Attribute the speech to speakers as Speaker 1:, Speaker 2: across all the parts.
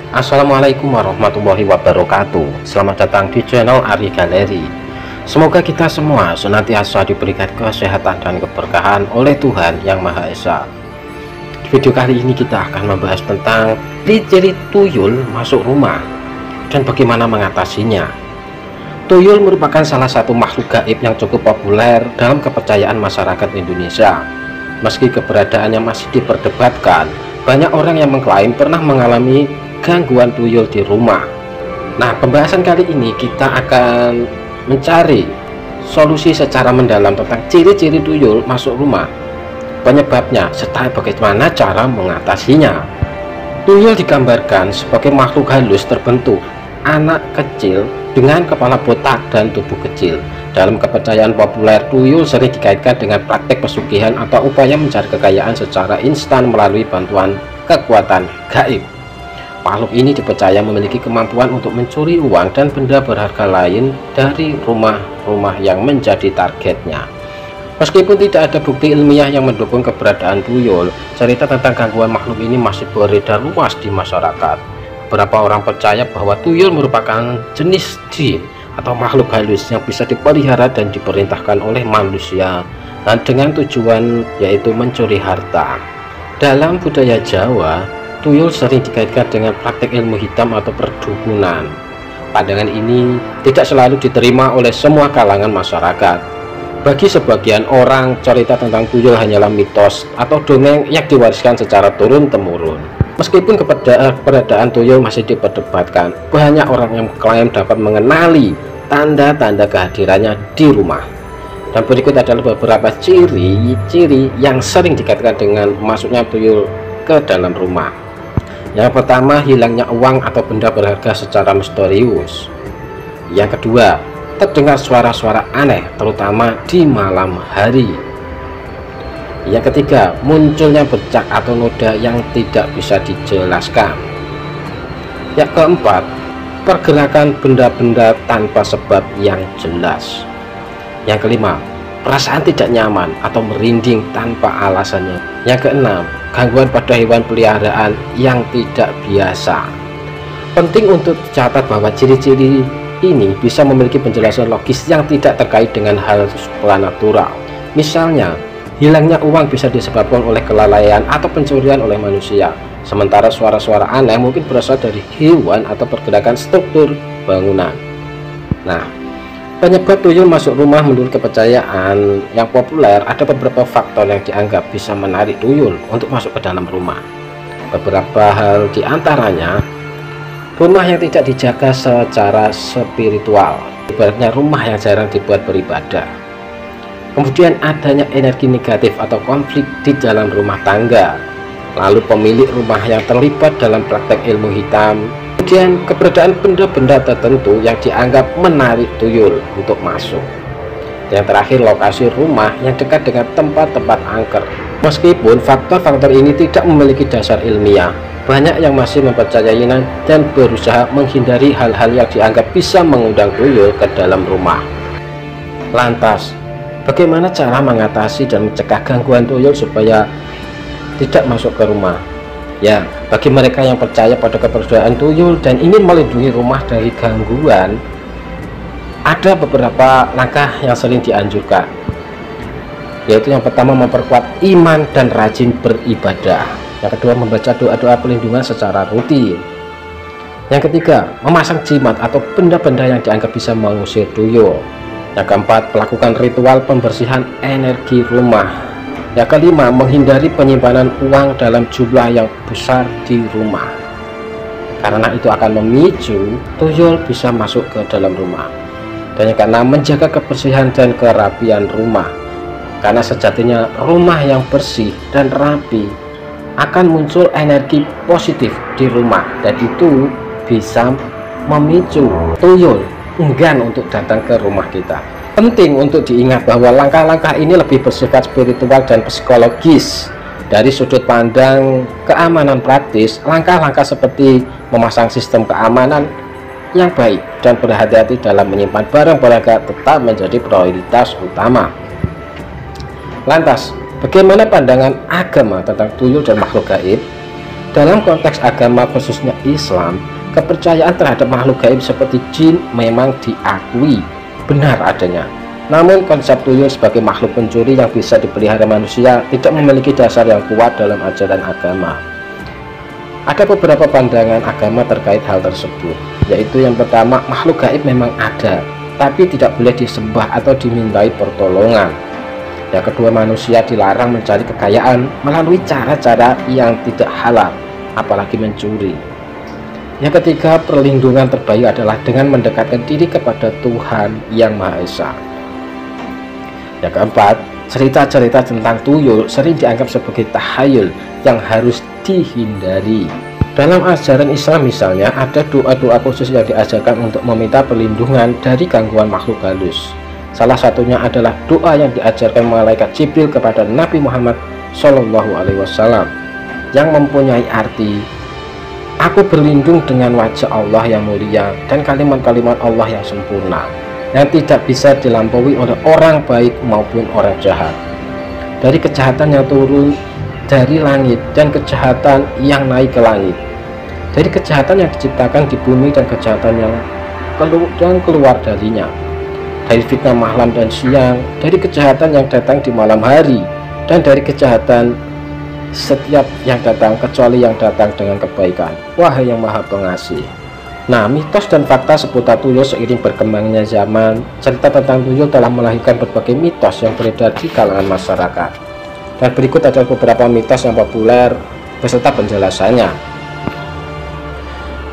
Speaker 1: Assalamualaikum warahmatullahi wabarakatuh. Selamat datang di channel Ari Galeri. Semoga kita semua senantiasa diberikan kesehatan dan keberkahan oleh Tuhan Yang Maha Esa. Di video kali ini kita akan membahas tentang ciri-ciri tuyul masuk rumah dan bagaimana mengatasinya. Tuyul merupakan salah satu makhluk gaib yang cukup populer dalam kepercayaan masyarakat Indonesia. Meski keberadaannya masih diperdebatkan, banyak orang yang mengklaim pernah mengalami gangguan tuyul di rumah. Nah, pembahasan kali ini kita akan mencari solusi secara mendalam tentang ciri-ciri tuyul masuk rumah, penyebabnya, serta bagaimana cara mengatasinya. Tuyul digambarkan sebagai makhluk halus terbentuk anak kecil dengan kepala botak dan tubuh kecil. Dalam kepercayaan populer, tuyul sering dikaitkan dengan praktek pesugihan atau upaya mencari kekayaan secara instan melalui bantuan kekuatan gaib. Makhluk ini dipercaya memiliki kemampuan untuk mencuri uang dan benda berharga lain dari rumah-rumah yang menjadi targetnya. Meskipun tidak ada bukti ilmiah yang mendukung keberadaan tuyul, cerita tentang gangguan makhluk ini masih beredar luas di masyarakat. Beberapa orang percaya bahwa tuyul merupakan jenis jin atau makhluk halus yang bisa dipelihara dan diperintahkan oleh manusia dengan tujuan yaitu mencuri harta. Dalam budaya Jawa, tuyul sering dikaitkan dengan praktek ilmu hitam atau perdukunan. Pandangan ini tidak selalu diterima oleh semua kalangan masyarakat. Bagi sebagian orang, cerita tentang tuyul hanyalah mitos atau dongeng yang diwariskan secara turun-temurun. Meskipun keberadaan tuyul masih diperdebatkan, banyak orang yang mengklaim dapat mengenali tanda-tanda kehadirannya di rumah. Dan berikut adalah beberapa ciri-ciri yang sering dikaitkan dengan masuknya tuyul ke dalam rumah. Yang pertama, hilangnya uang atau benda berharga secara misterius. Yang kedua, terdengar suara-suara aneh terutama di malam hari. Yang ketiga, munculnya bercak atau noda yang tidak bisa dijelaskan. Yang keempat, pergerakan benda-benda tanpa sebab yang jelas. Yang kelima, perasaan tidak nyaman atau merinding tanpa alasannya. Yang keenam, gangguan pada hewan peliharaan yang tidak biasa. Penting untuk dicatat bahwa ciri-ciri ini bisa memiliki penjelasan logis yang tidak terkait dengan hal supranatural. Misalnya, hilangnya uang bisa disebabkan oleh kelalaian atau pencurian oleh manusia, sementara suara-suara aneh mungkin berasal dari hewan atau pergerakan struktur bangunan. Nah, penyebab tuyul masuk rumah menurut kepercayaan yang populer, ada beberapa faktor yang dianggap bisa menarik tuyul untuk masuk ke dalam rumah. Beberapa hal diantaranya, rumah yang tidak dijaga secara spiritual, ibaratnya rumah yang jarang dibuat beribadah. Kemudian adanya energi negatif atau konflik di dalam rumah tangga. Lalu pemilik rumah yang terlibat dalam praktek ilmu hitam. Kemudian keberadaan benda-benda tertentu yang dianggap menarik tuyul untuk masuk. Yang terakhir, lokasi rumah yang dekat dengan tempat-tempat angker. Meskipun faktor-faktor ini tidak memiliki dasar ilmiah, banyak yang masih mempercayainya dan berusaha menghindari hal-hal yang dianggap bisa mengundang tuyul ke dalam rumah. Lantas, bagaimana cara mengatasi dan mencegah gangguan tuyul supaya tidak masuk ke rumah? Ya, bagi mereka yang percaya pada keberadaan tuyul dan ingin melindungi rumah dari gangguan, ada beberapa langkah yang sering dianjurkan, yaitu yang pertama, memperkuat iman dan rajin beribadah. Yang kedua, membaca doa-doa perlindungan secara rutin. Yang ketiga, memasang jimat atau benda-benda yang dianggap bisa mengusir tuyul. Yang keempat, melakukan ritual pembersihan energi rumah. Yang kelima, menghindari penyimpanan uang dalam jumlah yang besar di rumah, karena itu akan memicu tuyul bisa masuk ke dalam rumah. Dan yang keenam, menjaga kebersihan dan kerapian rumah, karena sejatinya rumah yang bersih dan rapi akan muncul energi positif di rumah, dan itu bisa memicu tuyul enggan untuk datang ke rumah kita. Penting untuk diingat bahwa langkah-langkah ini lebih bersifat spiritual dan psikologis. Dari sudut pandang keamanan praktis, langkah-langkah seperti memasang sistem keamanan yang baik dan berhati-hati dalam menyimpan barang berharga tetap menjadi prioritas utama. Lantas, bagaimana pandangan agama tentang tuyul dan makhluk gaib? Dalam konteks agama khususnya Islam, kepercayaan terhadap makhluk gaib seperti jin memang diakui benar adanya. Namun konsep tuyul sebagai makhluk pencuri yang bisa dipelihara manusia tidak memiliki dasar yang kuat dalam ajaran agama. Ada beberapa pandangan agama terkait hal tersebut, yaitu yang pertama, makhluk gaib memang ada, tapi tidak boleh disembah atau dimintai pertolongan. Yang kedua, manusia dilarang mencari kekayaan melalui cara-cara yang tidak halal, apalagi mencuri. Yang ketiga, perlindungan terbaik adalah dengan mendekatkan diri kepada Tuhan Yang Maha Esa. Yang keempat, cerita-cerita tentang tuyul sering dianggap sebagai tahayul yang harus dihindari. Dalam ajaran Islam misalnya, ada doa-doa khusus yang diajarkan untuk meminta perlindungan dari gangguan makhluk halus. Salah satunya adalah doa yang diajarkan malaikat Jibril kepada Nabi Muhammad SAW yang mempunyai arti, "Aku berlindung dengan wajah Allah yang mulia dan kalimat-kalimat Allah yang sempurna, yang tidak bisa dilampaui oleh orang baik maupun orang jahat, dari kejahatan yang turun dari langit dan kejahatan yang naik ke langit, dari kejahatan yang diciptakan di bumi dan kejahatan yang keluar darinya, dari fitnah malam dan siang, dari kejahatan yang datang di malam hari, dan dari kejahatan setiap yang datang kecuali yang datang dengan kebaikan, wahai yang Maha Pengasih." Nah, mitos dan fakta seputar tuyul seiring berkembangnya zaman, cerita tentang tuyul telah melahirkan berbagai mitos yang beredar di kalangan masyarakat. Dan berikut adalah beberapa mitos yang populer beserta penjelasannya.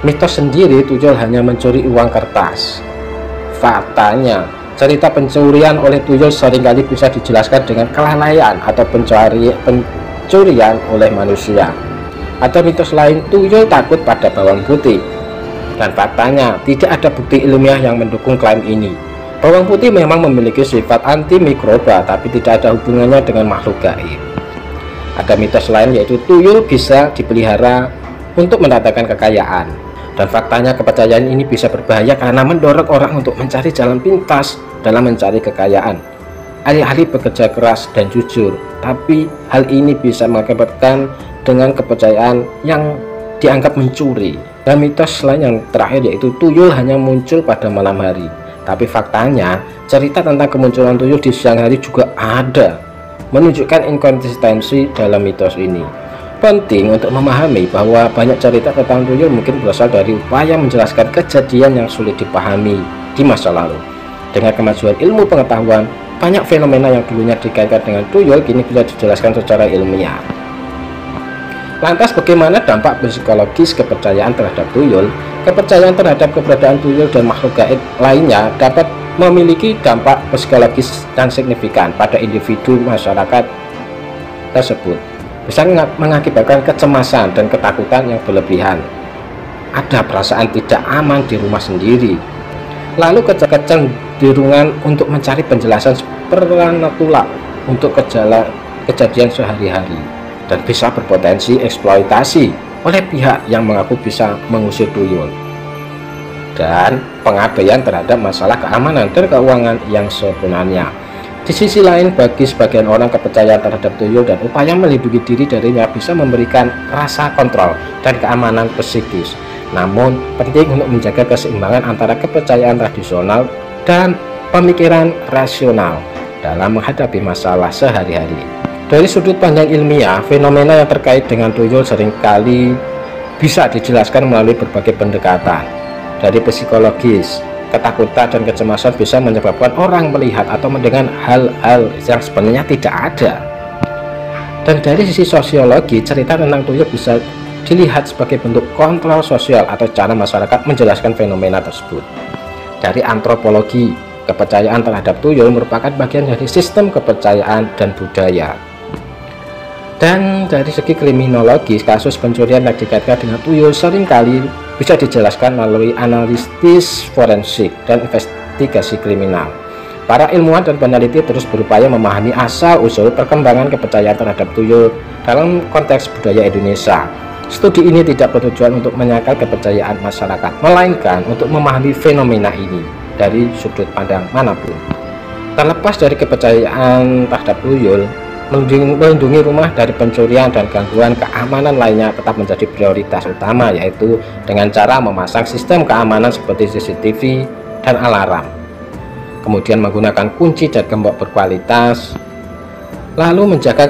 Speaker 1: Mitos sendiri, tuyul hanya mencuri uang kertas. Faktanya, cerita pencurian oleh tuyul seringkali bisa dijelaskan dengan kelalaian atau pencurian oleh manusia. Atau mitos lain, tuyul takut pada bawang putih. Dan faktanya, tidak ada bukti ilmiah yang mendukung klaim ini. Bawang putih memang memiliki sifat antimikroba, tapi tidak ada hubungannya dengan makhluk gaib. Ada mitos lain, yaitu tuyul bisa dipelihara untuk mendatangkan kekayaan. Dan faktanya, kepercayaan ini bisa berbahaya karena mendorong orang untuk mencari jalan pintas dalam mencari kekayaan. Alih-alih bekerja keras dan jujur, tapi hal ini bisa mengakibatkan dengan kepercayaan yang dianggap mencuri. Dan mitos lain yang terakhir, yaitu tuyul hanya muncul pada malam hari. Tapi faktanya, cerita tentang kemunculan tuyul di siang hari juga ada, menunjukkan inkonsistensi dalam mitos ini. Penting untuk memahami bahwa banyak cerita tentang tuyul mungkin berasal dari upaya menjelaskan kejadian yang sulit dipahami di masa lalu. Dengan kemajuan ilmu pengetahuan, banyak fenomena yang dulunya dikaitkan dengan tuyul kini bisa dijelaskan secara ilmiah. Lantas bagaimana dampak psikologis kepercayaan terhadap tuyul? Kepercayaan terhadap keberadaan tuyul dan makhluk gaib lainnya dapat memiliki dampak psikologis yang signifikan pada individu masyarakat tersebut. Bisa mengakibatkan kecemasan dan ketakutan yang berlebihan. Ada perasaan tidak aman di rumah sendiri. Lalu kecenderungan untuk mencari penjelasan supranatural untuk kejadian sehari-hari. Dan bisa berpotensi eksploitasi oleh pihak yang mengaku bisa mengusir tuyul. Dan pengabaian terhadap masalah keamanan dan keuangan yang sebenarnya. Di sisi lain, bagi sebagian orang, kepercayaan terhadap tuyul dan upaya melindungi diri darinya bisa memberikan rasa kontrol dan keamanan psikis. Namun, penting untuk menjaga keseimbangan antara kepercayaan tradisional dan pemikiran rasional dalam menghadapi masalah sehari-hari. Dari sudut pandang ilmiah, fenomena yang terkait dengan tuyul seringkali bisa dijelaskan melalui berbagai pendekatan. Dari psikologis, ketakutan dan kecemasan bisa menyebabkan orang melihat atau mendengar hal-hal yang sebenarnya tidak ada. Dan dari sisi sosiologi, cerita tentang tuyul bisa dilihat sebagai bentuk kontrol sosial atau cara masyarakat menjelaskan fenomena tersebut. Dari antropologi, kepercayaan terhadap tuyul merupakan bagian dari sistem kepercayaan dan budaya. Dan dari segi kriminologis, kasus pencurian yang dikaitkan dengan tuyul seringkali bisa dijelaskan melalui analisis forensik dan investigasi kriminal. Para ilmuwan dan peneliti terus berupaya memahami asal-usul perkembangan kepercayaan terhadap tuyul dalam konteks budaya Indonesia. Studi ini tidak bertujuan untuk menyangkal kepercayaan masyarakat, melainkan untuk memahami fenomena ini dari sudut pandang manapun. Terlepas dari kepercayaan terhadap tuyul, melindungi rumah dari pencurian dan gangguan keamanan lainnya tetap menjadi prioritas utama, yaitu dengan cara memasang sistem keamanan seperti CCTV dan alarm, kemudian menggunakan kunci dan gembok berkualitas, lalu menjaga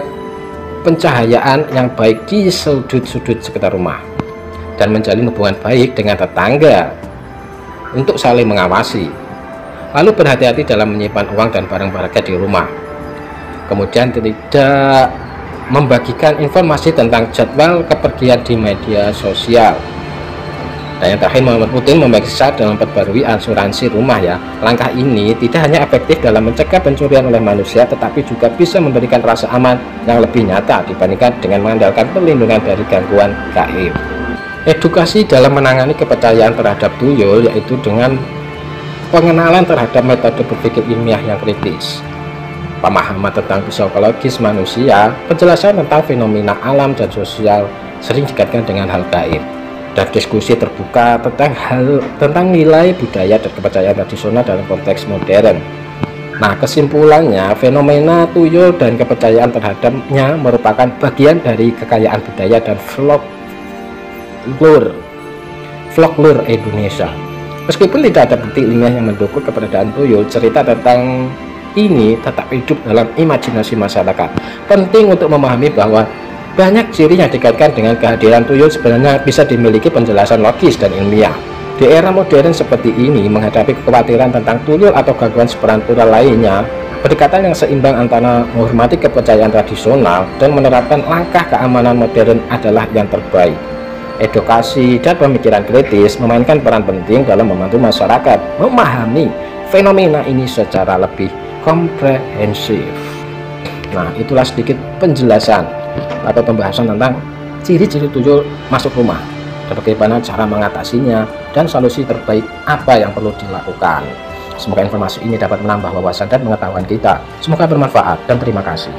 Speaker 1: pencahayaan yang baik di sudut-sudut sekitar rumah, dan menjalin hubungan baik dengan tetangga untuk saling mengawasi. Lalu berhati-hati dalam menyimpan uang dan barang berharga di rumah. Kemudian tidak membagikan informasi tentang jadwal kepergian di media sosial. Dan yang terakhir, Muhammad Putin memeriksa dan memperbarui asuransi rumah ya. Langkah ini tidak hanya efektif dalam mencegah pencurian oleh manusia, tetapi juga bisa memberikan rasa aman yang lebih nyata dibandingkan dengan mengandalkan perlindungan dari gangguan gaib. Edukasi dalam menangani kepercayaan terhadap tuyul, yaitu dengan pengenalan terhadap metode berpikir ilmiah yang kritis, pemahaman tentang psikologis manusia, penjelasan tentang fenomena alam dan sosial sering dikaitkan dengan hal gaib, dan diskusi terbuka tentang nilai budaya dan kepercayaan tradisional dalam konteks modern. Nah, kesimpulannya, fenomena tuyul dan kepercayaan terhadapnya merupakan bagian dari kekayaan budaya dan folklore Indonesia. Meskipun tidak ada bukti ilmiah yang mendukung keberadaan tuyul, cerita tentang ini tetap hidup dalam imajinasi masyarakat. Penting untuk memahami bahwa banyak ciri yang dikaitkan dengan kehadiran tuyul sebenarnya bisa dimiliki penjelasan logis dan ilmiah. Di era modern seperti ini, menghadapi kekhawatiran tentang tuyul atau gangguan supranatural lainnya, pendekatan yang seimbang antara menghormati kepercayaan tradisional dan menerapkan langkah keamanan modern adalah yang terbaik. Edukasi dan pemikiran kritis memainkan peran penting dalam membantu masyarakat memahami fenomena ini secara lebih komprehensif. Nah, itulah sedikit penjelasan atau pembahasan tentang ciri-ciri tuyul masuk rumah dan bagaimana cara mengatasinya dan solusi terbaik apa yang perlu dilakukan. Semoga informasi ini dapat menambah wawasan dan pengetahuan kita. Semoga bermanfaat dan terima kasih.